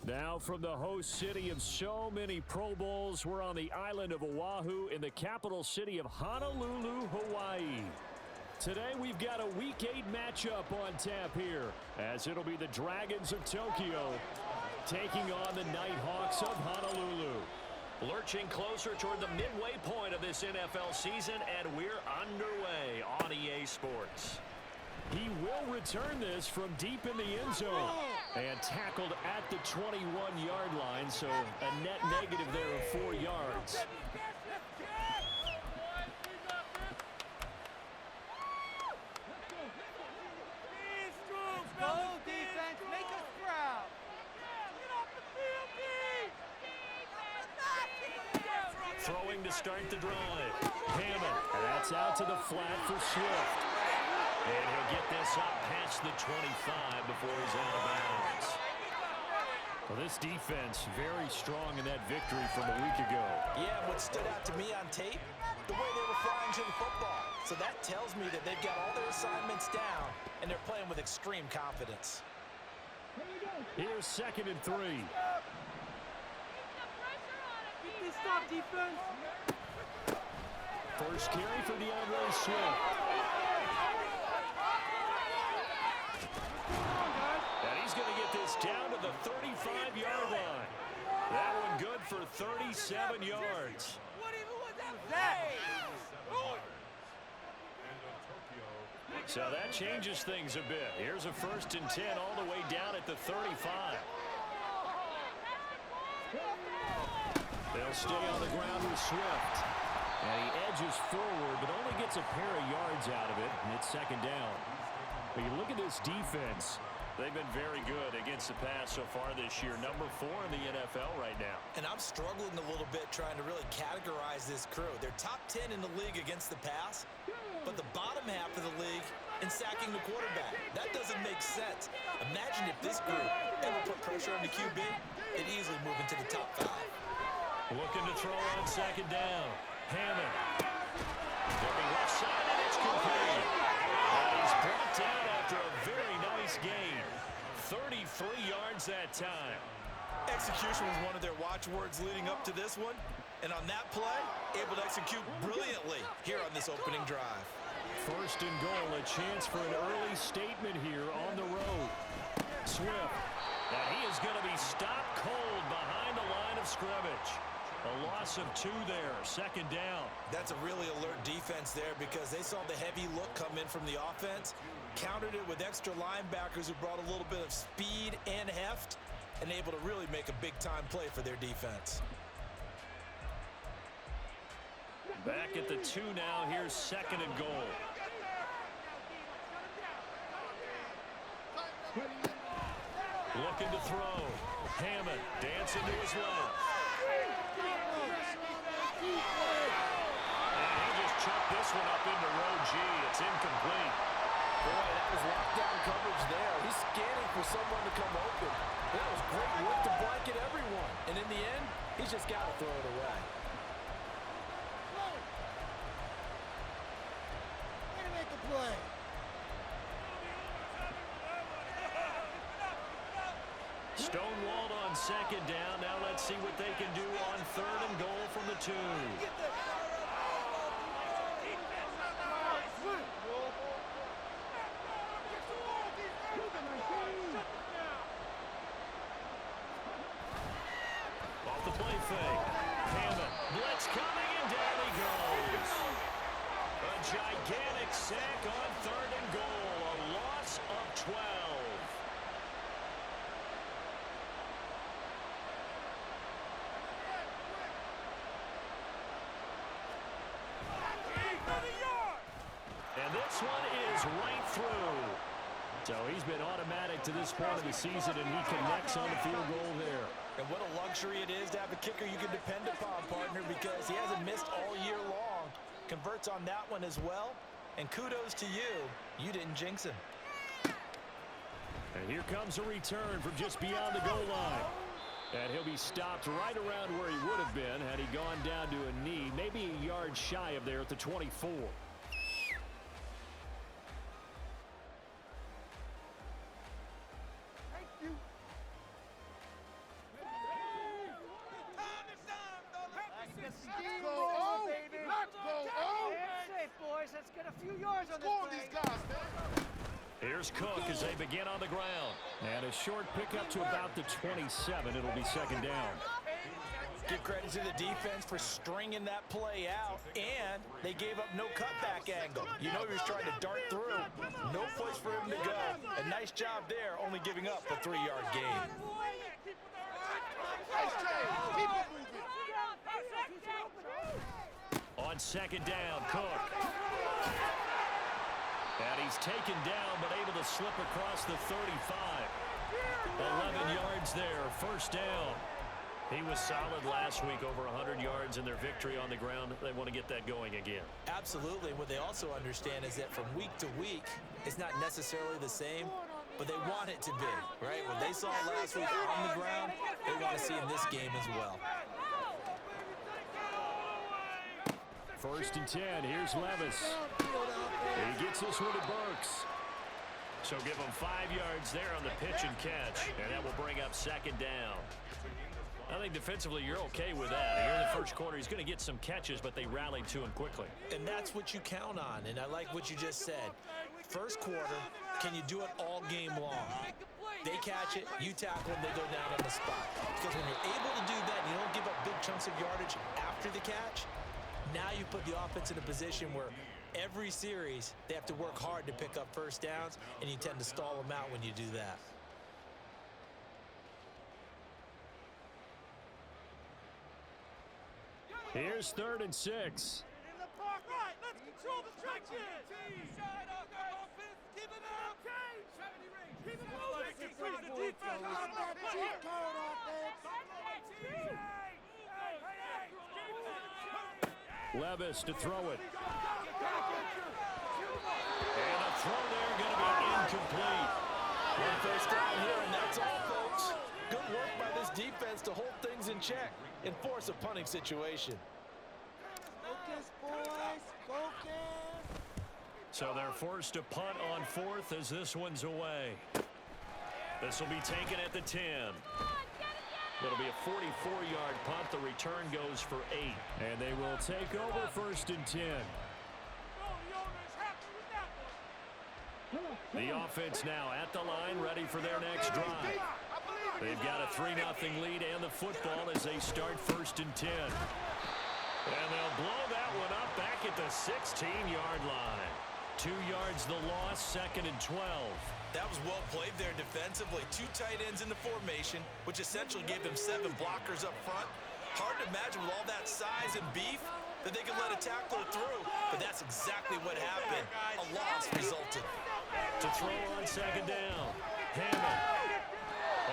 Now from the host city of so many Pro Bowls, we're on the island of Oahu in the capital city of Honolulu, Hawaii. Today we've got a Week 8 matchup on tap here, as it'll be the Dragons of Tokyo taking on the Nighthawks of Honolulu. Lurching closer toward the midway point of this NFL season, and we're underway on EA Sports. He will return this from deep in the end zone and tackled at the 21-yard line, so a net negative there of 4 yards. Go defense, make us proud. Throwing to start the drive. Hammond, that's out to the flat for Swift. And he'll get this up past the 25 before he's out of bounds. Well, this defense very strong in that victory from a week ago. Yeah, what stood out to me on tape, the way they were flying to the football. So that tells me that they've got all their assignments down, and they're playing with extreme confidence. Here's 2nd and 3. Keep this stop defense. First carry for DeAndre Swift. And he's going to get this down to the 35-yard line. That one good for 37 yards. What even was that? So that changes things a bit. Here's a 1st and 10 all the way down at the 35. They'll stay on the ground with Swift. And he edges forward, but only gets a pair of yards out of it, and it's 2nd down. But you look at this defense. They've been very good against the pass so far this year. Number 4 in the NFL right now. And I'm struggling a little bit trying to really categorize this crew. They're top 10 in the league against the pass, but the bottom half of the league in sacking the quarterback. That doesn't make sense. Imagine if this group ever put pressure on the QB, they'd easily move into the top 5. Looking to throw on 2nd down. Hammond. Looking left side, and it's complete. And he's brought down after a very nice gain. 33 yards that time. Execution was one of their watchwords leading up to this one. And on that play, able to execute brilliantly here on this opening drive. 1st and goal, a chance for an early statement here on the road. Swift. And he is going to be stopped cold behind the line of scrimmage. A loss of 2 there, 2nd down. That's a really alert defense there because they saw the heavy look come in from the offense, countered it with extra linebackers who brought a little bit of speed and heft, and able to really make a big-time play for their defense. Back at the 2 now, here's 2nd and goal. Looking to throw. Hammond dancing to his left. And he just chucked this one up into row G. It's incomplete. Boy, that was lockdown coverage there. He's scanning for someone to come open. That was great work to blanket everyone. And in the end, he's just got to throw it away. Way to make a play. Stonewalled on 2nd down. Now let's see what they can do on 3rd and goal from the 2. Off the play fake. Hammond. Blitz coming, and down he goes. A gigantic sack on 3rd and goal. A loss of 12. And this one is right through. So he's been automatic to this point of the season, and he connects on the field goal there. And what a luxury it is to have a kicker you can depend upon, partner, because he hasn't missed all year long. Converts on that one as well. And kudos to you. You didn't jinx him. And here comes a return from just beyond the goal line. And he'll be stopped right around where he would have been had he gone down to a knee, maybe a yard shy of there at the 24. Here's Cook as they begin on the ground. And a short pickup to about the 27. It'll be second down. Give credit to the defense for stringing that play out, and they gave up no cutback angle. You know he was trying to dart through. No place for him to go. A nice job there, only giving up a 3-yard gain. On second down, Cook. And he's taken down, but able to slip across the 35. 11 yards there, first down. He was solid last week, over 100 yards in their victory on the ground. They want to get that going again. Absolutely. What they also understand is that from week to week, it's not necessarily the same, but they want it to be, right? What they saw last week on the ground, they want to see in this game as well. First and 10. Here's Levis. He gets this one to Burks. So give him 5 yards there on the pitch and catch, and that will bring up second down. I think defensively you're okay with that. Here in the first quarter, he's going to get some catches, but they rallied to him quickly. And that's what you count on, and I like what you just said. First quarter, can you do it all game long? They catch it, you tackle them, they go down on the spot. Because when you're able to do that and you don't give up big chunks of yardage after the catch, now you put the offense in a position where every series they have to work hard to pick up first downs, and you tend to stall them out when you do that. Here's 3rd and 6. In the park, right, let's control the trenches. Side of the offense, keep it up. Keep it moving. Increase the defense. Cheat code offense. Levis to throw it. And a throw there going to be incomplete. One first down here, and that's all, folks. Good work by this defense to hold things in check and force a punting situation. Focus, boys. Focus. So they're forced to punt on 4th as this one's away. This will be taken at the 10. It'll be a 44-yard punt. The return goes for 8. And they will take over 1st and 10. The offense now at the line, ready for their next drive. They've got a 3-0 lead and the football as they start 1st and 10. And they'll blow that one up back at the 16-yard line. 2 yards the loss, 2nd and 12. That was well played there defensively. 2 tight ends in the formation, which essentially gave them 7 blockers up front. Hard to imagine with all that size and beef that they could let a tackler through, but that's exactly what happened. A loss resulted. To throw on 2nd down. Hammond.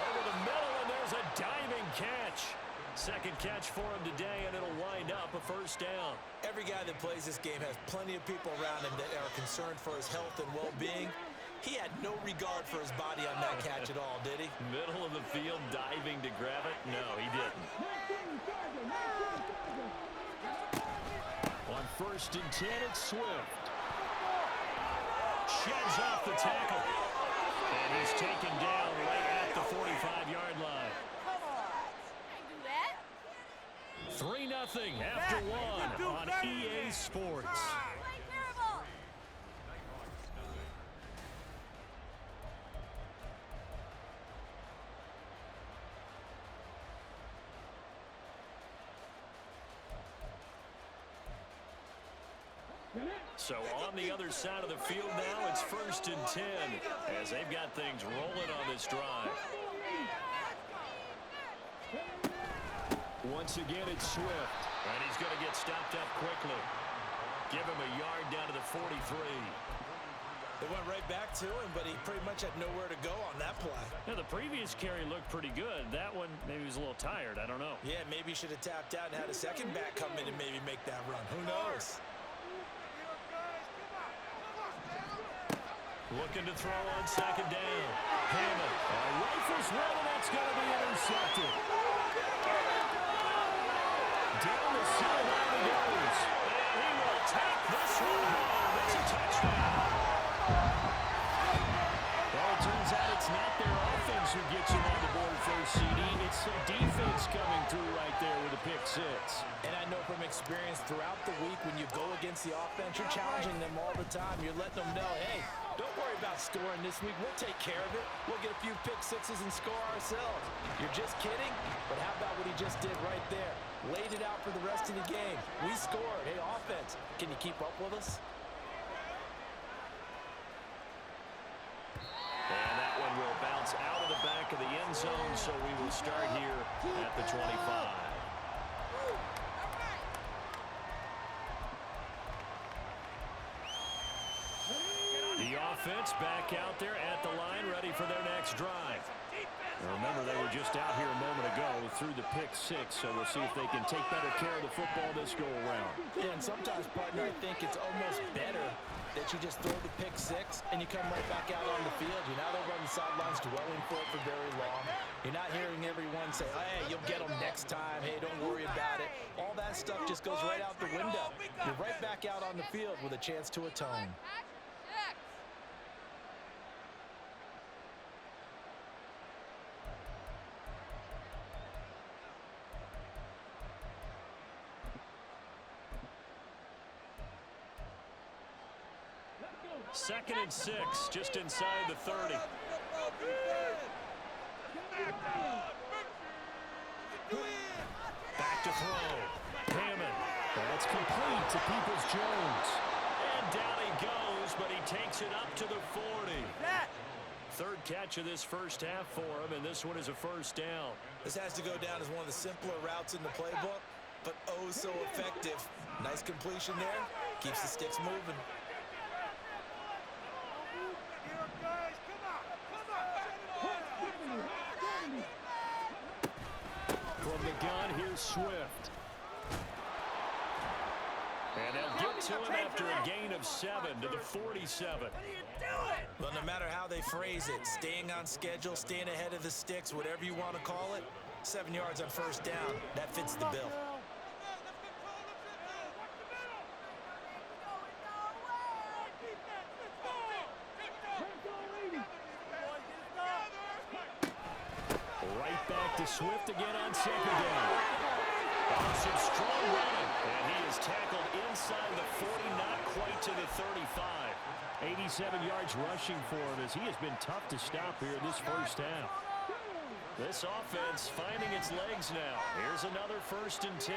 Over the middle, and there's a diving catch. Second catch for him today, and it'll wind up a 1st down. Every guy that plays this game has plenty of people around him that are concerned for his health and well-being. He had no regard for his body on that catch at all, did he? Middle of the field, diving to grab it? No, he didn't. On 1st and 10, it's Swift. Sheds off the tackle. And he's taken down right at the 45-yard line. 3-0 after 1 on EA Sports. So on the other side of the field now, it's 1st and 10 as they've got things rolling on this drive. Once again, it's Swift. And he's going to get stopped up quickly. Give him a yard down to the 43. They went right back to him, but he pretty much had nowhere to go on that play. Now, the previous carry looked pretty good. That one, maybe he was a little tired. I don't know. Yeah, maybe he should have tapped out and had a second back come in and maybe make that run. Who knows? Looking to throw on 2nd down. Hammond. Rifles one, and that's going to be intercepted. Down the sideline he goes. And he will take this one home. It's a touchdown. Well, it turns out it's not their offense who gets them on the board first, CD. It's the defense coming through right there with a pick 6. And I know from experience throughout the week when you go against the offense, you're challenging them all the time. You're letting them know, hey, don't worry about scoring this week. We'll take care of it. We'll get a few pick sixes and score ourselves. You're just kidding? But how about what he just did right there? Laid it out for the rest of the game. We scored. Hey, offense, can you keep up with us? And that one will bounce out of the back of the end zone, so we will start here at the 25. The offense back out there at the line, ready for their next drive. Now remember, they were just out here a moment ago through the pick six, so we'll see if they can take better care of the football this go-around. Yeah, and sometimes, partner, I think it's almost better that you just throw the pick six and you come right back out on the field. You're not over on the sidelines dwelling for it for very long. You're not hearing everyone say, hey, you'll get them next time. Hey, don't worry about it. All that stuff just goes right out the window. You're right back out on the field with a chance to atone. Second and 6, just inside the 30. Back to throw. Hammond. That's complete to Peoples-Jones. And down he goes, but he takes it up to the 40. Third catch of this first half for him, and this one is a first down. This has to go down as one of the simpler routes in the playbook, but oh so effective. Nice completion there. Keeps the sticks moving. From the gun, here's Swift. And they'll get to him after a gain of 7 to the 47. Well, no matter how they phrase it, staying on schedule, staying ahead of the sticks, whatever you want to call it, 7 yards on first down, that fits the bill. Right back to Swift again on second down. Some strong running, and he is tackled inside the 40, not quite to the 35. 87 yards rushing for him as he has been tough to stop here in this first half. This offense finding its legs now. Here's another 1st and 10.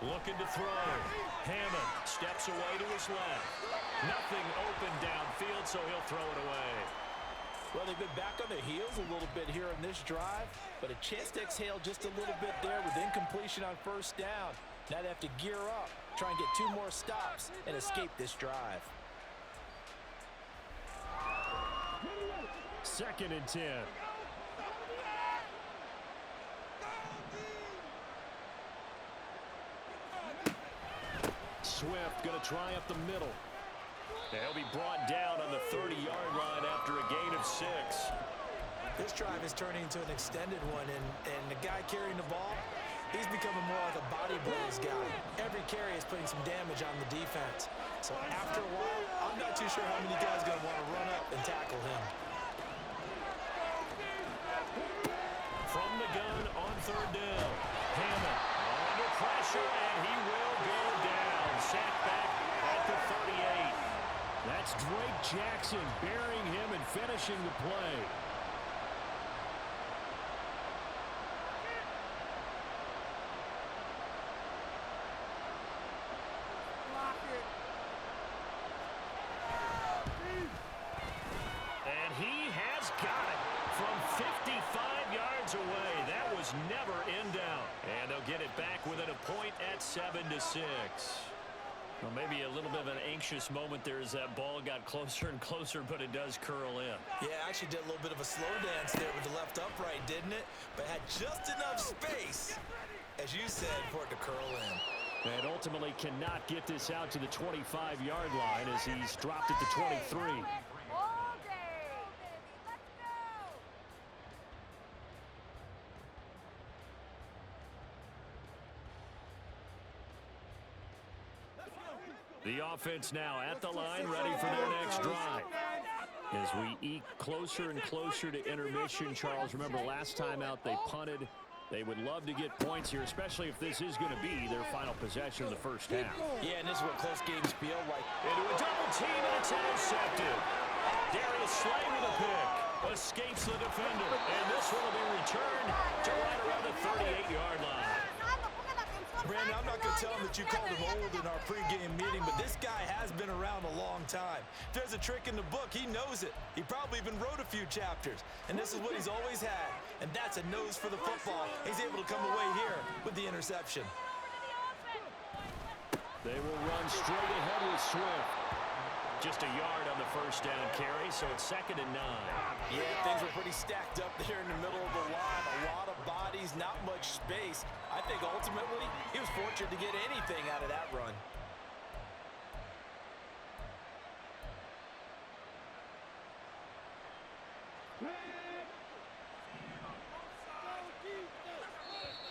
Looking to throw. Hammond steps away to his left. Nothing open downfield, so he'll throw it away. Well, they've been back on their heels a little bit here in this drive, but a chance to exhale just a little bit there with incompletion on first down. Now they have to gear up, try and get 2 more stops, and escape this drive. 2nd and 10. Swift going to try up the middle. They'll be brought down on the 30-yard line after a gain of 6. This drive is turning into an extended one, and the guy carrying the ball, he's becoming more like a body blows guy. Every carry is putting some damage on the defense. So after a while, I'm not too sure how many guys are going to want to run up and tackle him. From the gun on 3rd down. Hammond under pressure, and he will go down. Sacked back at the 38. That's Drake Jackson burying him and finishing the play. And he has got it from 55 yards away. That was never in doubt. And they'll get it back within a point at 7-6. Well, maybe a little bit of an anxious moment there as that ball got closer and closer, but it does curl in. Yeah, actually did a little bit of a slow dance there with the left upright, didn't it? But had just enough space, as you said, for it to curl in. And ultimately cannot get this out to the 25-yard line as he's dropped it to 23. The offense now at the line, ready for their next drive. As we eke closer and closer to intermission, Charles, remember last time out they punted. They would love to get points here, especially if this is going to be their final possession of the first half. Yeah, and this is what close games feel like. Into a double team, and it's intercepted. Darius Slay with a pick. Escapes the defender. And this one will be returned to right around the 38-yard line. Brandon, I'm not going to tell him that you called him old in our pregame meeting, but this guy has been around a long time. If there's a trick in the book, he knows it. He probably even wrote a few chapters, and this is what he's always had, and that's a nose for the football. He's able to come away here with the interception. They will run straight ahead with Swift. Just a yard on the first down carry, so it's 2nd and 9. Yeah, things were pretty stacked up there in the middle of the line. A lot of bodies, not much space. I think ultimately he was fortunate to get anything out of that run.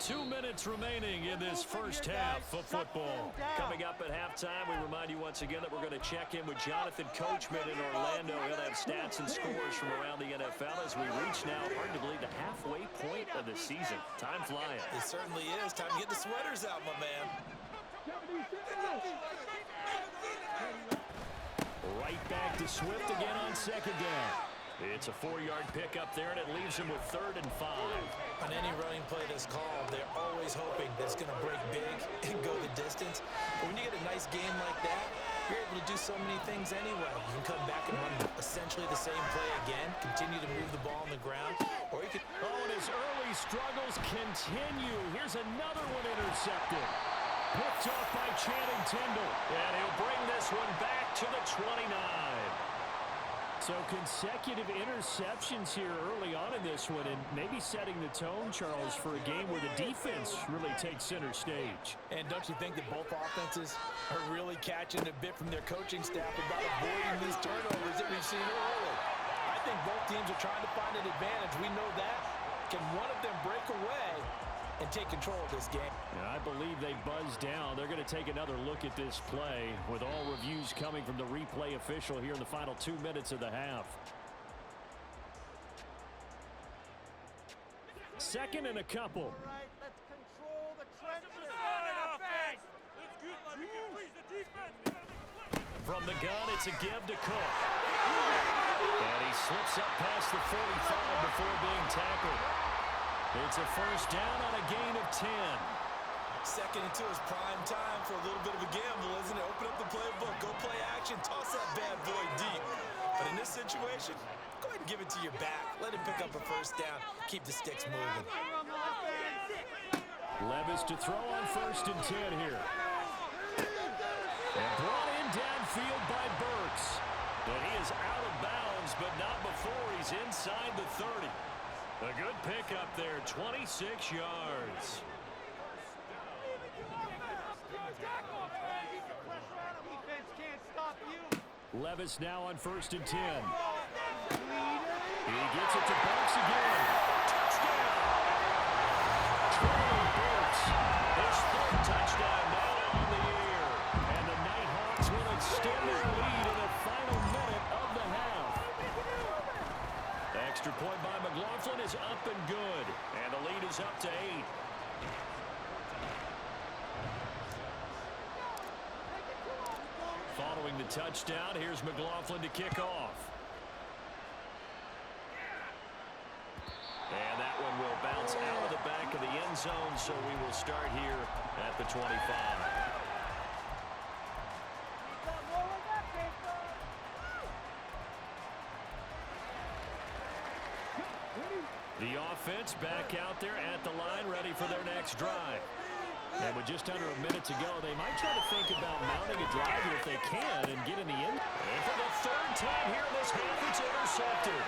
Two minutes remaining in this first half of football. Coming up at halftime, we remind you once again that we're going to check in with Jonathan Coachman in Orlando. He'll have stats and scores from around the NFL as we reach now, hard to believe, the halfway point of the season. Time flying. It certainly is. Time to get the sweaters out, my man. Right back to Swift again on 2nd down. It's a 4-yard pickup there, and it leaves him with 3rd and 5. On any running play that's called, they're always hoping that it's going to break big and go the distance. But when you get a nice game like that, you're able to do so many things anyway. You can come back and run essentially the same play again, continue to move the ball on the ground, or you can... Oh, and his early struggles continue. Here's another one intercepted. Picked off by Channing Tindall, and he'll bring this one back to the 29. So consecutive interceptions here early on in this one, and maybe setting the tone, Charles, for a game where the defense really takes center stage. And don't you think that both offenses are really catching a bit from their coaching staff about avoiding these turnovers that we've seen early? I think both teams are trying to find an advantage. We know that. Can one of them break away and take control of this game? And I believe they buzzed down. They're going to take another look at this play with all reviews coming from the replay official here in the final 2 minutes of the half. 2nd and a couple. All right, let's control the trenches. From the gun, it's a give to Cook. And he slips up past the 45 before being tackled. It's a first down on a gain of 10. Second into his prime time for a little bit of a gamble, isn't it? Open up the playbook, go play action, toss that bad boy deep. But in this situation, go ahead and give it to your back. Let him pick up a first down. Keep the sticks moving. Levis to throw on 1st and 10 here. And brought in downfield by Burks. And he is out of bounds, but not before he's inside the 30. A good pickup there, 26 yards. Levis now on 1st and 10. He gets it to Burks again. Touchdown! Trey Burks, his 3rd touchdown now on the year. And the Nighthawks will extend their lead in the final minute of the half. Extra point by McLaughlin is up and good. And the lead is up to 8. Following the touchdown, here's McLaughlin to kick off. And that one will bounce out of the back of the end zone, so we will start here at the 25. The offense back out there at the line, ready for their next drive. And with just under a minute to go, they might try to think about mounting a drive here if they can and get in the end. And for the 3rd time here in this half, it's intercepted.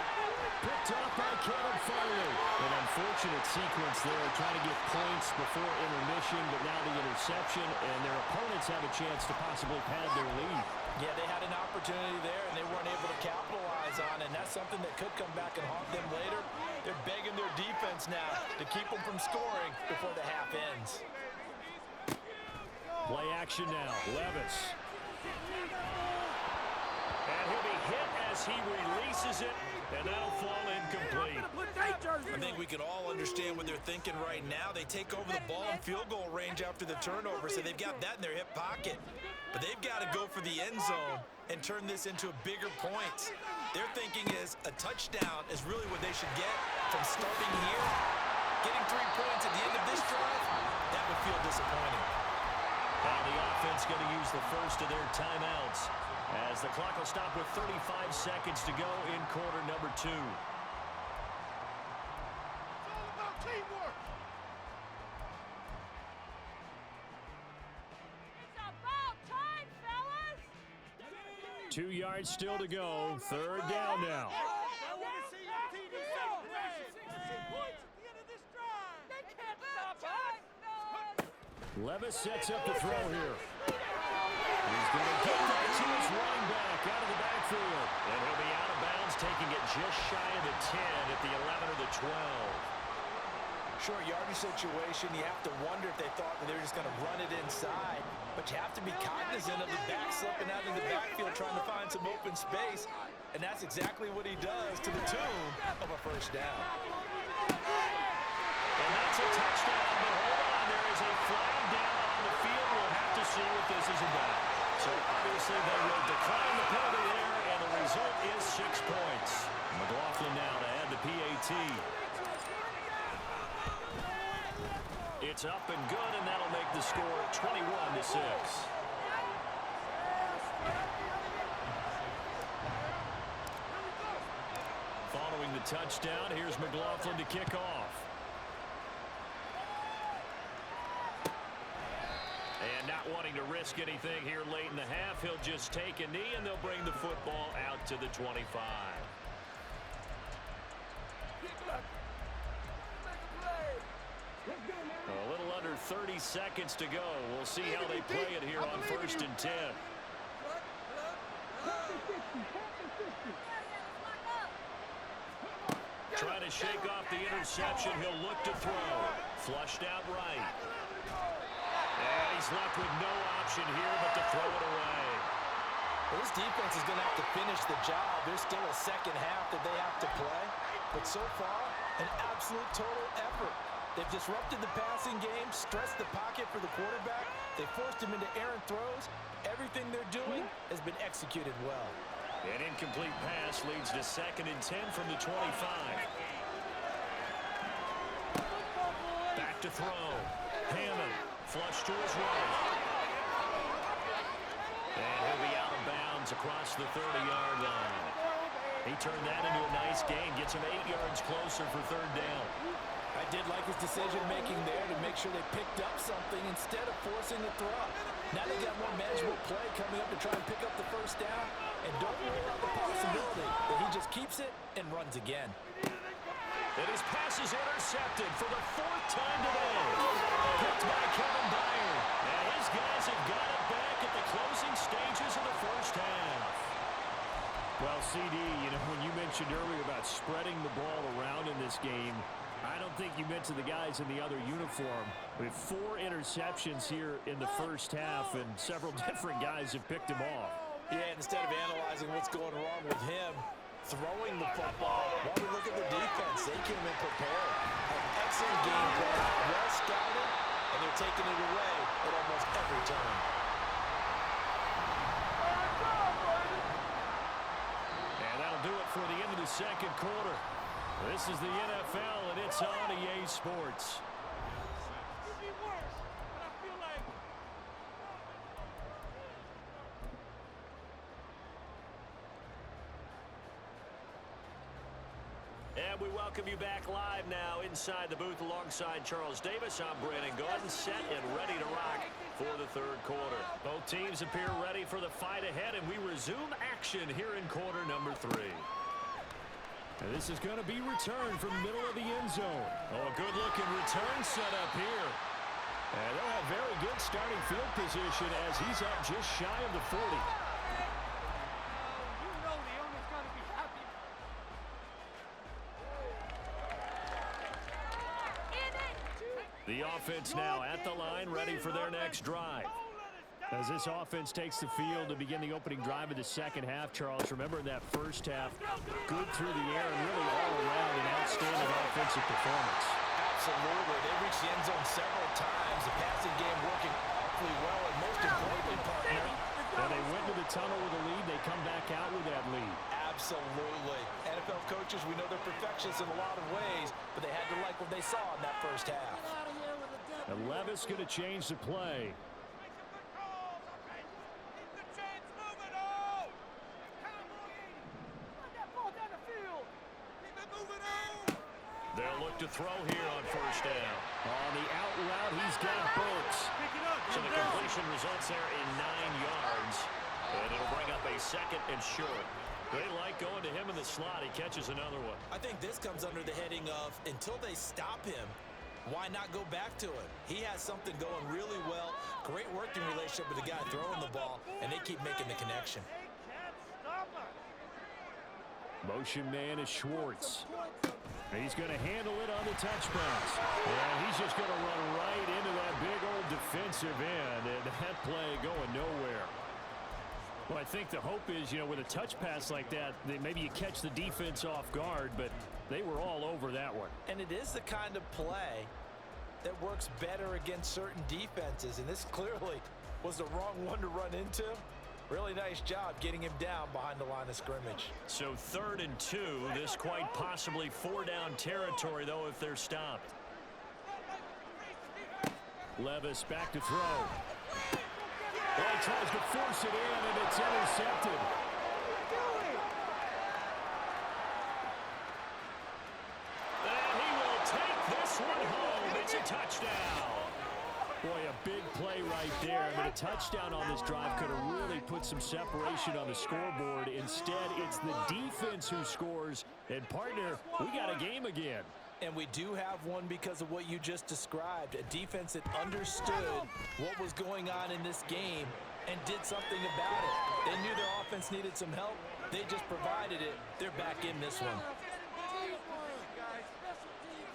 Picked off by Kevin Farley. An unfortunate sequence there, trying to get points before intermission, but now the interception, and their opponents have a chance to possibly pad their lead. Yeah, they had an opportunity there, and they weren't able to capitalize on it, and that's something that could come back and haunt them later. They're begging their defense now to keep them from scoring before the half ends. Play action now. Levis. And he'll be hit as he releases it, and that'll fall incomplete. I think we can all understand what they're thinking right now. They take over the ball in field goal range after the turnover, so they've got that in their hip pocket. But they've got to go for the end zone and turn this into bigger points. Their thinking is a touchdown is really what they should get from starting here. Getting 3 points at the end of this drive, that would feel disappointing. Now the offense going to use the first of their timeouts as the clock will stop with 35 seconds to go in quarter number 2. It's all about teamwork. It's about time, fellas! 2 yards still to go. Third down now. I want to see your TD celebration. 6 points at the end of this drive. They can't stop us! Levis sets up to throw here. He's going to get that to his running back out of the backfield. And he'll be out of bounds, taking it just shy of the 10 at the 11 or the 12. Short yardage situation, you have to wonder if they thought that they were just going to run it inside. But you have to be cognizant of the back slipping out in the backfield trying to find some open space. And that's exactly what he does to the tune of a first down. And that's a touchdown, but hold on, there is a flag down on the field. We'll have to see what this is about. So obviously they will decline the penalty there, and the result is 6 points. McLaughlin now to add the PAT. It's up and good, and that'll make the score 21-6. Following the touchdown, here's McLaughlin to kick off. And not wanting to risk anything here late in the half, he'll just take a knee, and they'll bring the football out to the 25. A little under 30 seconds to go. We'll see how they play it here on 1st and 10. Trying to shake off the interception. He'll look to throw. Flushed out right. And he's left with no option here but to throw it away. Well, this defense is going to have to finish the job. There's still a second half that they have to play. But so far, an absolute total effort. They've disrupted the passing game, stressed the pocket for the quarterback. They forced him into errant throws. Everything they're doing has been executed well. An incomplete pass leads to 2nd and 10 from the 25. Back to throw. Hammond, flush to his right. And he'll be out of bounds across the 30-yard line. He turned that into a nice gain, gets him 8 yards closer for 3rd down. I did like his decision-making there to make sure they picked up something instead of forcing the throw. Now they got more manageable play coming up to try and pick up the first down. And don't rule out the possibility that he just keeps it and runs again. And his pass is intercepted for the 4th time today. Picked by Kevin Byard. And his guys have got it back at the closing stages of the first half. Well, CD, you know, when you mentioned earlier about spreading the ball around in this game, I don't think you meant to the guys in the other uniform. We have 4 interceptions here in the first half, and several different guys have picked him off. Yeah, instead of analyzing what's going wrong with him, throwing the football, while we look at the defense, they came in prepared. An excellent game plan, well scouted, and they're taking it away at almost every turn. And that'll do it for the end of the 2nd quarter. This is the NFL, and it's on EA Sports. Could be worse, but I feel like And we welcome you back live now inside the booth alongside Charles Davis. I'm Brandon Gordon, set and ready to rock for the 3rd quarter. Both teams appear ready for the fight ahead, and we resume action here in quarter number 3. And this is going to be returned from the middle of the end zone. Oh, a good-looking return set up here. And they'll have very good starting field position as he's up just shy of the 40. you know the owner's gonna be happy. The offense now at the line, ready for their next drive. Don't let us As this offense takes the field to begin the opening drive of the second half, Charles, remember in that first half, good through the air and really all around an outstanding offensive performance. Absolutely. They reached the end zone several times. The passing game working awfully well, and most importantly, partner, When they went to the tunnel with a lead, they come back out with that lead. absolutely. NFL coaches, we know they're perfectionists in a lot of ways, but they had to like what they saw in that first half. And Levis going to change the play. They'll look to throw here on first down. On the out route, he's got Burks. So the completion results there in 9 yards. And it'll bring up a second and short. They like going to him in the slot. He catches another one. I think this comes under the heading of until they stop him, why not go back to him? He has something going really well. Great working relationship with the guy throwing the ball, and they keep making the connection. Motion man is Schwartz. He's going to handle it on the touch pass. And he's just going to run right into that big old defensive end. And that play going nowhere. Well, I think the hope is, with a touch pass like that, maybe you catch the defense off guard, but they were all over that one. And it is the kind of play that works better against certain defenses, and this clearly was the wrong one to run into. Really nice job getting him down behind the line of scrimmage. So 3rd and 2. This quite possibly 4-down territory, though, if they're stopped. Levis back to throw. Well, he tries to force it in, and it's intercepted. And he will take this one home. It's a touchdown. Boy, a big play right there. But a touchdown on this drive could have really put some separation on the scoreboard. Instead, it's the defense who scores. And, partner, we got a game again. And we do have one because of what you just described. A defense that understood what was going on in this game and did something about it. They knew their offense needed some help. They just provided it. They're back in this one.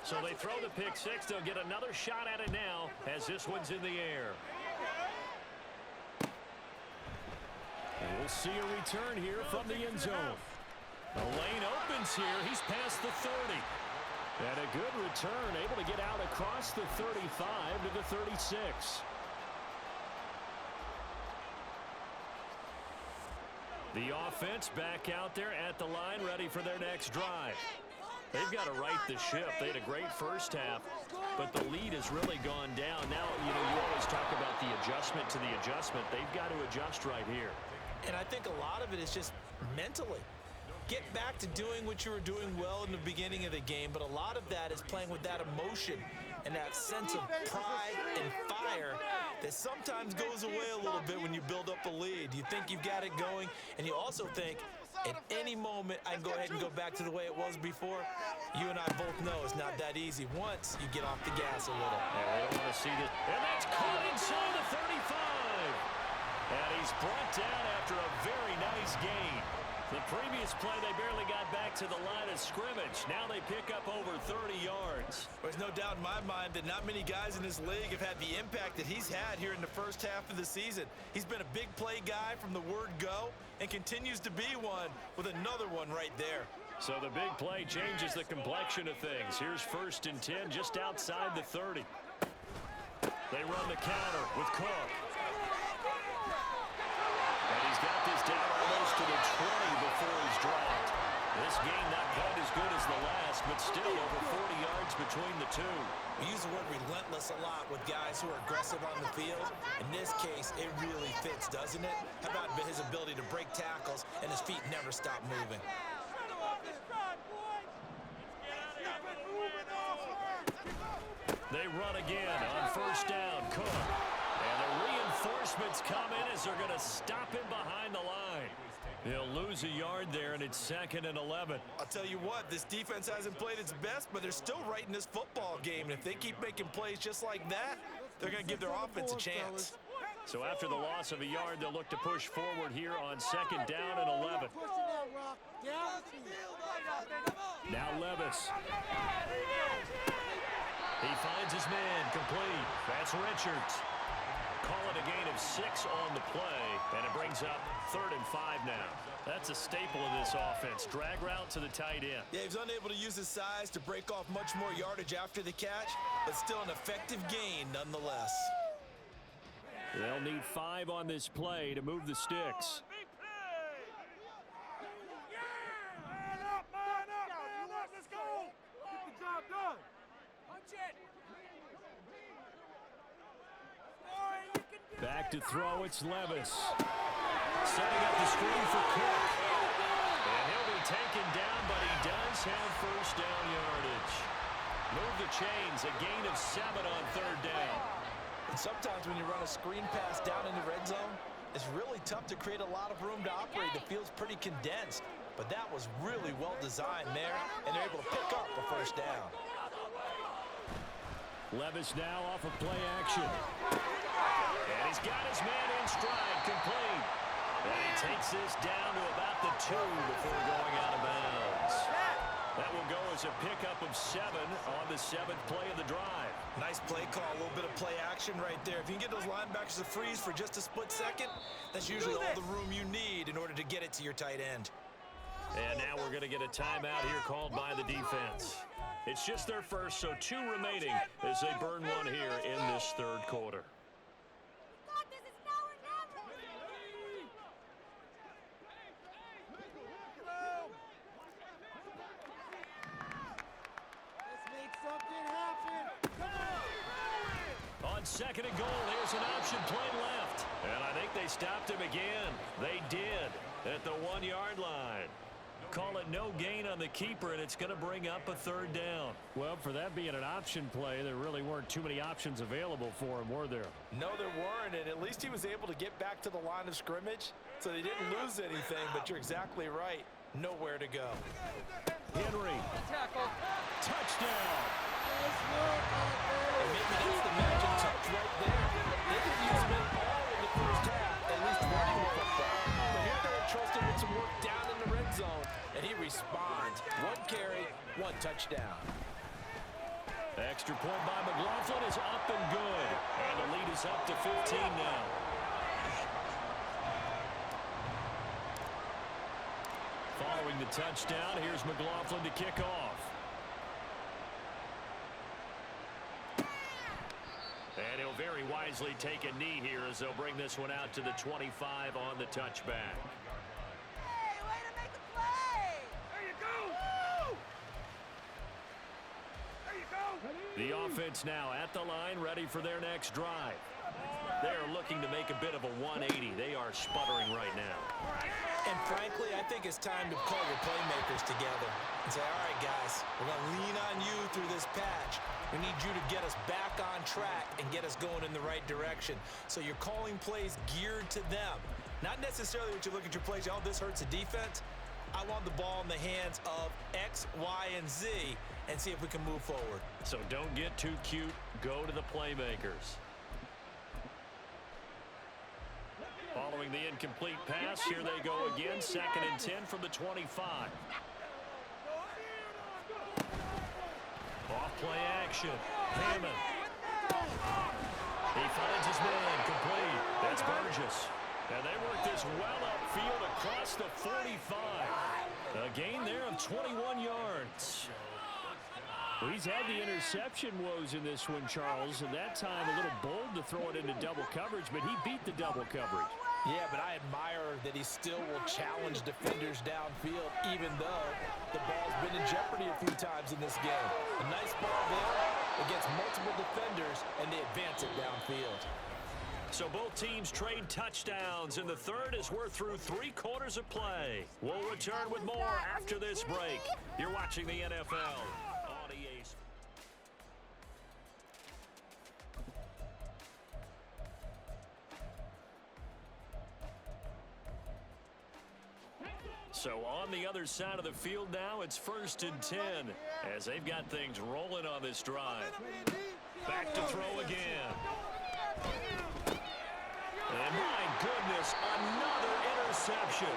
So they throw the pick six. They'll get another shot at it now as this one's in the air. And we'll see a return here from the end zone. The lane opens here. He's past the 30. And a good return, able to get out across the 35 to the 36. The offense back out there at the line, ready for their next drive. They've got to right the ship. They had a great first half, but the lead has really gone down. Now, you always talk about the adjustment to the adjustment. They've got to adjust right here. And I think a lot of it is just mentally. Get back to doing what you were doing well in the beginning of the game, but a lot of that is playing with that emotion and that sense of pride and fire that sometimes goes away a little bit when you build up a lead. You think you've got it going, and you also think at any moment I can go ahead and go back to the way it was before. You and I both know it's not that easy once you get off the gas a little. Yeah, they don't want to see this. And that's caught inside the 35. And he's brought down after a very nice gain. The previous play, they barely got back to the line of scrimmage. Now they pick up over 30 yards. There's no doubt in my mind that not many guys in this league have had the impact that he's had here in the first half of the season. He's been a big play guy from the word go and continues to be one with another one right there. So the big play changes the complexion of things. Here's 1st and 10 just outside the 30. They run the counter with Cook. And he's got this down almost to the 20 before he's dropped. This game not quite as good as the last, but still over 40 yards between the two. We use the word relentless a lot with guys who are aggressive on the field. In this case, it really fits, doesn't it? How about his ability to break tackles and his feet never stop moving? They run again on 1st down. Cook. And the reinforcements come in as they're going to stop him behind the line. He'll lose a yard there, and it's 2nd and 11. I'll tell you what, this defense hasn't played its best, but they're still right in this football game. And if they keep making plays just like that, they're going to give their offense a chance. So after the loss of a yard, they'll look to push forward here on 2nd down and 11. Now Levis. He finds his man complete. That's Richards. call it a gain of 6 on the play, and it brings up 3rd and 5 now. That's a staple of this offense. Drag route to the tight end. Yeah, he's unable to use his size to break off much more yardage after the catch, but still an effective gain nonetheless. They'll need 5 on this play to move the sticks. Let's go. Get the job done. Punch it. Back to throw, it's Levis. Setting up the screen for Cook. And he'll be taken down, but he does have first down yardage. Move the chains, a gain of 7 on 3rd down. And sometimes when you run a screen pass down in the red zone, it's really tough to create a lot of room to operate. The field's pretty condensed, but that was really well designed there, and they're able to pick up a first down. Levis now off of play action. And he's got his man in stride, complete. And he takes this down to about the 2 before going out of bounds. That will go as a pickup of 7 on the 7th play of the drive. Nice play call, a little bit of play action right there. If you can get those linebackers to freeze for just a split second, that's usually all the room you need in order to get it to your tight end. And now we're going to get a timeout here called by the defense. It's just their first, so 2 remaining as they burn one here in this 3rd quarter. On 2nd and goal, here's an option play left. And I think they stopped him again. They did at the 1-yard line. Call it no gain on the keeper, and it's going to bring up a 3rd down. Well, for that being an option play, there really weren't too many options available for him, were there? No, there weren't, and at least he was able to get back to the line of scrimmage, so they didn't lose anything, but you're exactly right. Nowhere to go. Henry. Touchdown. And maybe that's the magic touch right there. They didn't use him at all in the first half, at least running the football. But here they're entrusted with some work down in the red zone, and he responds. 1 carry, 1 touchdown. Extra point by McLaughlin is up and good. And the lead is up to 15 now. Following the touchdown, here's McLaughlin to kick off. And he'll very wisely take a knee here as they'll bring this one out to the 25 on the touchback. Hey, way to make a play! There you go! There you go! The offense now at the line, ready for their next drive. They're looking to make a bit of a 180. They are sputtering right now. And frankly, I think it's time to call your playmakers together and say, all right, guys, we're going to lean on you through this patch. We need you to get us back on track and get us going in the right direction. So you're calling plays geared to them. Not necessarily what you look at your plays, oh, this hurts the defense. I want the ball in the hands of X, Y, and Z and see if we can move forward. So don't get too cute. Go to the playmakers. Following the incomplete pass, here they go again. 2nd and 10 from the 25. Off play action. Hammond. He finds his man complete. That's Burgess. And they work this well upfield across the 45. A gain there of 21 yards. Well, he's had the interception woes in this one, Charles, and that time a little bold to throw it into double coverage, but he beat the double coverage. Yeah, but I admire that he still will challenge defenders downfield, even though the ball's been in jeopardy a few times in this game. A nice ball there against multiple defenders, and they advance it downfield. So both teams trade touchdowns in the 3rd as we're through 3 quarters of play. We'll return with more after this break. You're watching the NFL on EA. So on the other side of the field now, it's 1st and 10 as they've got things rolling on this drive. Back to throw again. And my goodness, another interception.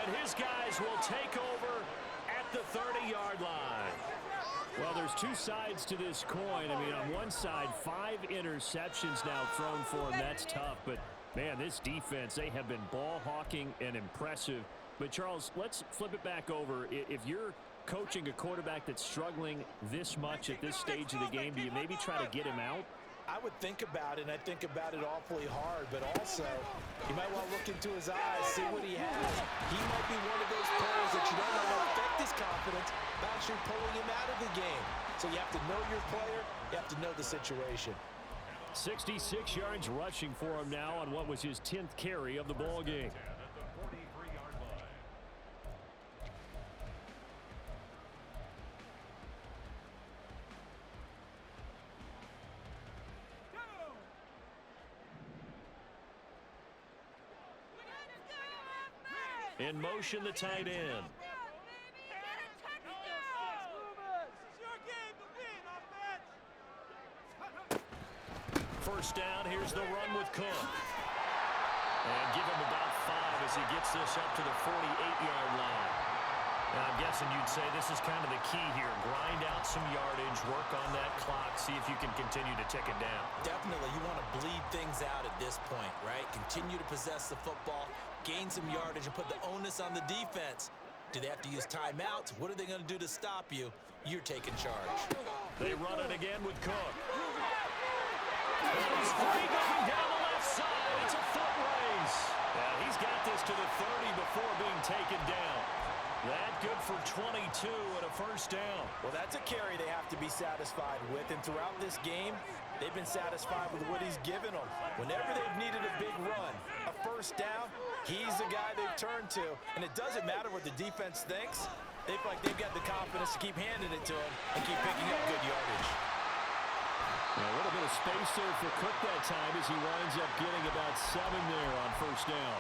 And his guys will take over at the 30-yard line. Well, there's two sides to this coin. I mean, on one side, 5 interceptions now thrown for him. That's tough. But, man, this defense, they have been ball hawking and impressive. But, Charles, let's flip it back over. If you're coaching a quarterback that's struggling this much at this stage of the game, do you maybe try to get him out? I would think about it, and I think about it awfully hard, but also you might want to look into his eyes, see what he has. He might be one of those players that you don't want to affect his confidence by actually pulling him out of the game. So you have to know your player, you have to know the situation. 66 yards rushing for him now on what was his 10th carry of the ball game. In motion, the tight end. First down, here's the run with Cook. And give him about 5 as he gets this up to the 48-yard line. And I'm guessing you'd say this is kind of the key here. Grind out some yardage, work on that clock, see if you can continue to tick it down. Definitely, you want to bleed things out at this point, right? Continue to possess the football, gain some yardage, and put the onus on the defense. Do they have to use timeouts? What are they going to do to stop you? You're taking charge. They run it again with Cook. He's free going down the left side. It's a foot race. And he's got this to the 30 before being taken down. That good for 22 and a first down. Well, that's a carry they have to be satisfied with, and throughout this game, they've been satisfied with what he's given them. Whenever they've needed a big run, a first down, he's the guy they've turned to. And it doesn't matter what the defense thinks. They feel like they've got the confidence to keep handing it to him and keep picking up good yardage. A little bit of space there for Cook that time as he winds up getting about 7 there on first down.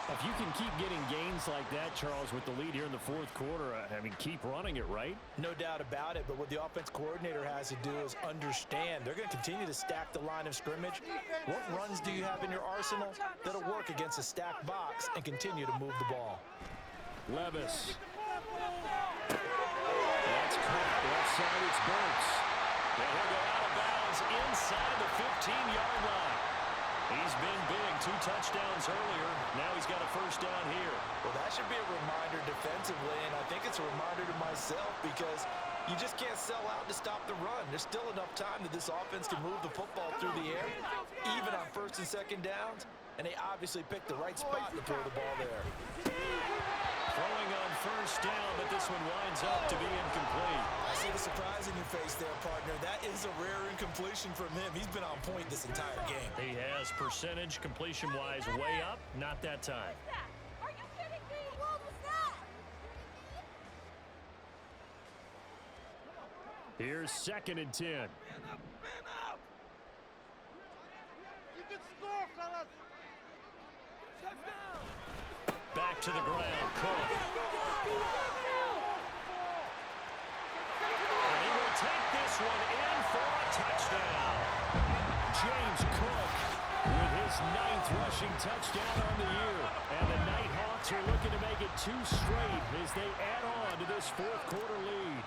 If you can keep getting gains like that, Charles, with the lead here in the fourth quarter, I mean, keep running it, right? No doubt about it, but what the offense coordinator has to do is understand they're going to continue to stack the line of scrimmage. What runs do you have in your arsenal that'll work against a stacked box and continue to move the ball? Levis. That's Cook. Left side, it's Burks. And he'll go out of bounds inside the 15-yard line. He's been big, 2 touchdowns earlier. Now he's got a first down here. Well, that should be a reminder defensively, and I think it's a reminder to myself because you just can't sell out to stop the run. There's still enough time that this offense can move the football through the air, even on first and second downs, and they obviously picked the right spot to throw the ball there. Throwing on first down, but this one winds up to be incomplete. I see the surprise in your face there, partner. That is a rare incompletion from him. He's been on point this entire game. He has percentage completion-wise way up. Not that time. Are you kidding me? What was that? Here's 2nd and 10. Man up! You can score, fellas! Touchdown! Back to the ground, Cook. And he will take this one in for a touchdown. James Cook with his 9th rushing touchdown on the year. And the Nighthawks are looking to make it 2 straight as they add on to this fourth quarter lead.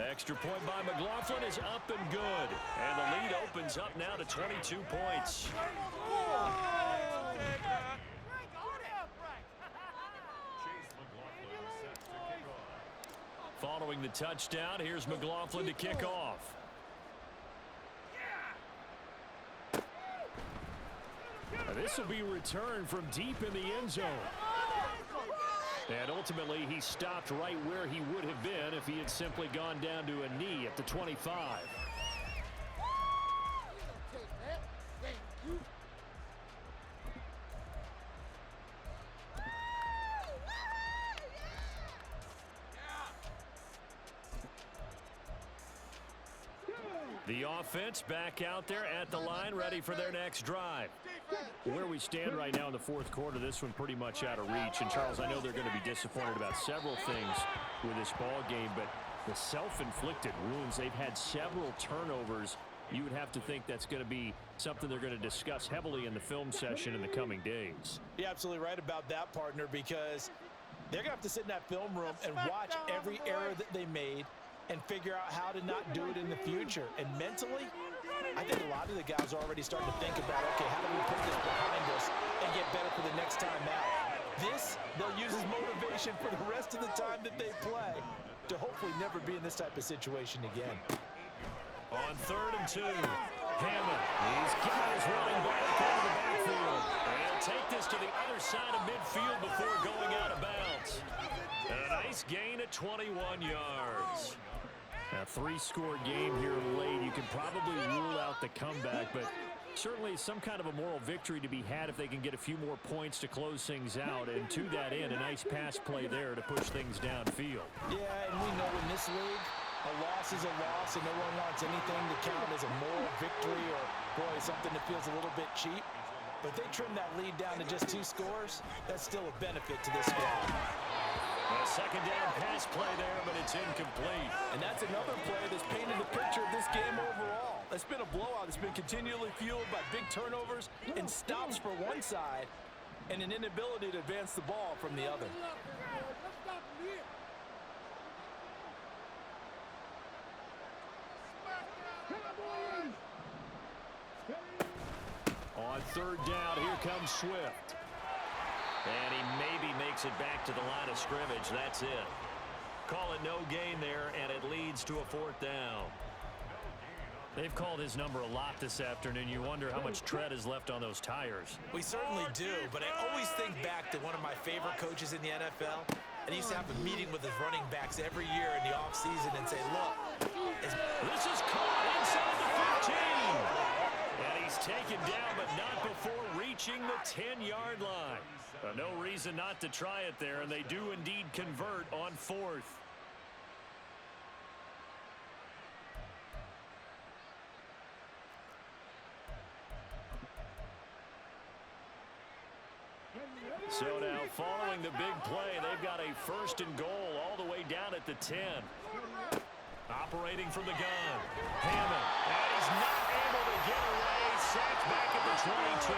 Extra point by McLaughlin is up and good. And the lead opens up now to 22 points. Following the touchdown, here's McLaughlin to kick off. This will be returned from deep in the end zone. And ultimately, he stopped right where he would have been if he had simply gone down to a knee at the 25. The offense back out there at the line, ready for their next drive. Where we stand right now in the fourth quarter, this one pretty much out of reach. And, Charles, I know they're going to be disappointed about several things with this ball game, but the self-inflicted wounds, they've had several turnovers. You would have to think that's going to be something they're going to discuss heavily in the film session in the coming days. You're absolutely right about that, partner, because They're going to have to sit in that film room and watch every error that they made and figure out how to not do it in the future. And mentally, I think a lot of the guys are already starting to think about, okay, how do we put this behind us and get better for the next time out? This, they'll use as motivation for the rest of the time that they play to hopefully never be in this type of situation again. On 3rd and 2, Hammond. He's got his running back out of the backfield. And he'll take this to the other side of midfield before going out of bounds. And a nice gain at 21 yards. A 3-score game here late. You can probably rule out the comeback, but certainly some kind of a moral victory to be had if they can get a few more points to close things out. And to that end, a nice pass play there to push things downfield. Yeah, and we know in this league, a loss is a loss, and no one wants anything to count as a moral victory or, boy, something that feels a little bit cheap. But they trim that lead down to just 2 scores. That's still a benefit to this squad. A second down pass play there, but it's incomplete. And that's another play that's painted the picture of this game overall. It's been a blowout. It's been continually fueled by big turnovers and stops for one side and an inability to advance the ball from the other. On 3rd down, here comes Swift. And he maybe makes it back to the line of scrimmage. That's it. Call it no gain there, and it leads to a 4th down. They've called his number a lot this afternoon. You wonder how much tread is left on those tires. We certainly do, but I always think back to one of my favorite coaches in the NFL. And he used to have a meeting with his running backs every year in the offseason and say, look, this is caught inside the 15. And he's taken down, but not before reaching the 10-yard line. No reason not to try it there, and they do indeed convert on 4th. So now, following the big play, they've got a 1st and goal all the way down at the 10. Operating from the gun. Hammond. And he's not able to get away. Sacked back at the 22.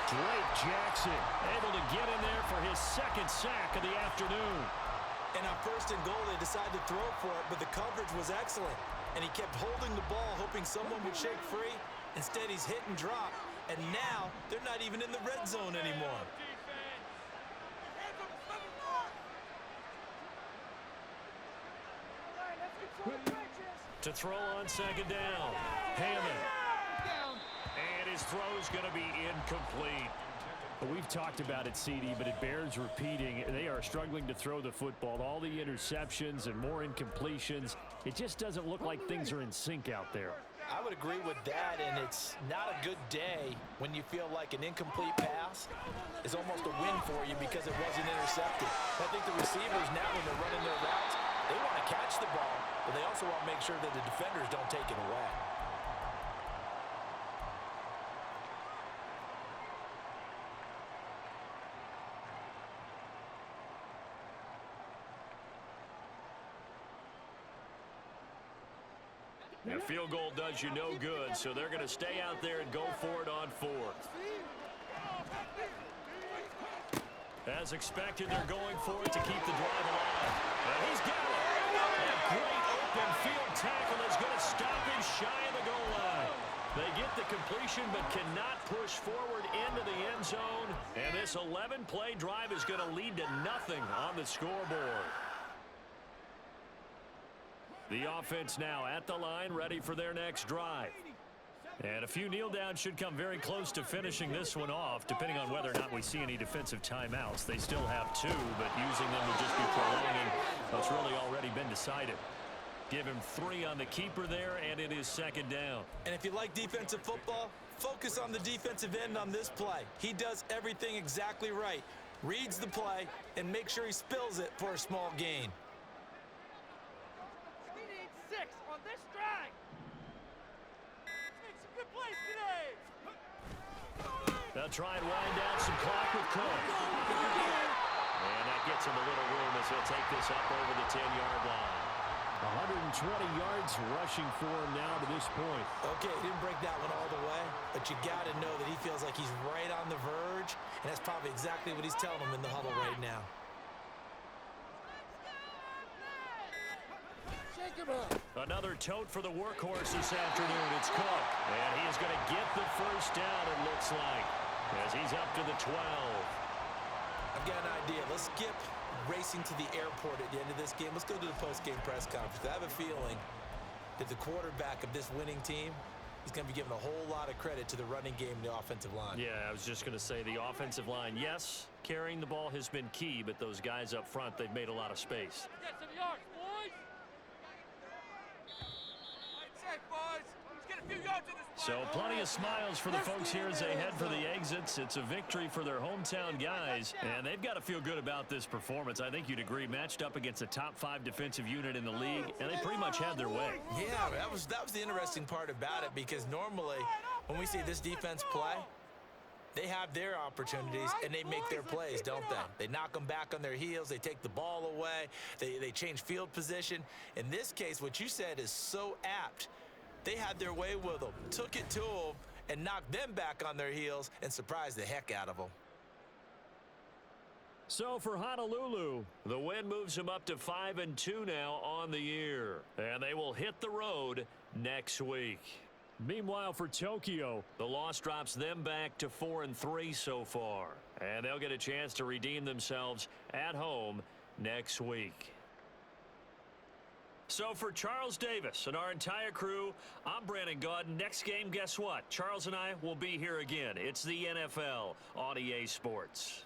Drake Jackson able to get in there for his 2nd sack of the afternoon. And on 1st and goal, they decided to throw for it, but the coverage was excellent. And he kept holding the ball, hoping someone would shake free. Instead, he's hit and drop. And now, they're not even in the red zone anymore. To throw on 2nd down. Hammond. And his throw's going to be incomplete. We've talked about it, CD, but it bears repeating. They are struggling to throw the football. All the interceptions and more incompletions. It just doesn't look like things are in sync out there. I would agree with that, and it's not a good day when you feel like an incomplete pass is almost a win for you because it wasn't intercepted. I think the receivers now, when they're running their routes, they want to catch the ball, but they also want to make sure that the defenders don't take it away. A field goal does you no good, so they're going to stay out there and go for it on 4th. As expected, they're going for it to keep the drive alive. And he's got it. A great open field tackle is going to stop him shy of the goal line. They get the completion but cannot push forward into the end zone. And this 11-play drive is going to lead to nothing on the scoreboard. The offense now at the line, ready for their next drive. And a few kneel downs should come very close to finishing this one off, depending on whether or not we see any defensive timeouts. They still have 2, but using them would just be prolonging what's really already been decided. Give him 3 on the keeper there, and it is 2nd down. And if you like defensive football, focus on the defensive end on this play. He does everything exactly right. Reads the play and make sure he spills it for a small gain. We need 6 on this drive. Let's make some good plays today. They'll try and wind down some clock with Cook. And that gets him a little room as he'll take this up over the 10-yard line. 120 yards rushing for him now to this point. Okay, he didn't break that one all the way, but you got to know that he feels like he's right on the verge, and that's probably exactly what he's telling him in the huddle right now. Another tote for the workhorse this afternoon. It's Cook. And he is going to get the first down, it looks like, as he's up to the 12. I've got an idea. Let's skip racing to the airport at the end of this game. Let's go to the post-game press conference. I have a feeling that the quarterback of this winning team is going to be given a whole lot of credit to the running game and the offensive line. Yeah, I was just going to say the offensive line, yes, carrying the ball has been key, but those guys up front, they've made a lot of space. Get some yards, boys. Safe, boys. Let's get a few yards in this. So plenty of smiles for the folks here as they head for the exits. It's a victory for their hometown guys, and they've got to feel good about this performance. I think you'd agree, matched up against a top-5 defensive unit in the league, and they pretty much had their way. Yeah, that was the interesting part about it, because normally when we see this defense play, they have their opportunities and they make their plays, don't they? They knock them back on their heels. They take the ball away. They change field position. In this case, what you said is so apt. They had their way with them, took it to them, and knocked them back on their heels and surprised the heck out of them. So for Honolulu, the win moves them up to 5-2 now on the year, and they will hit the road next week. Meanwhile, for Tokyo, the loss drops them back to 4-3 so far, and they'll get a chance to redeem themselves at home next week. So for Charles Davis and our entire crew, I'm Brandon Gaudin. Next game, guess what? Charles and I will be here again. It's the NFL on EA Sports.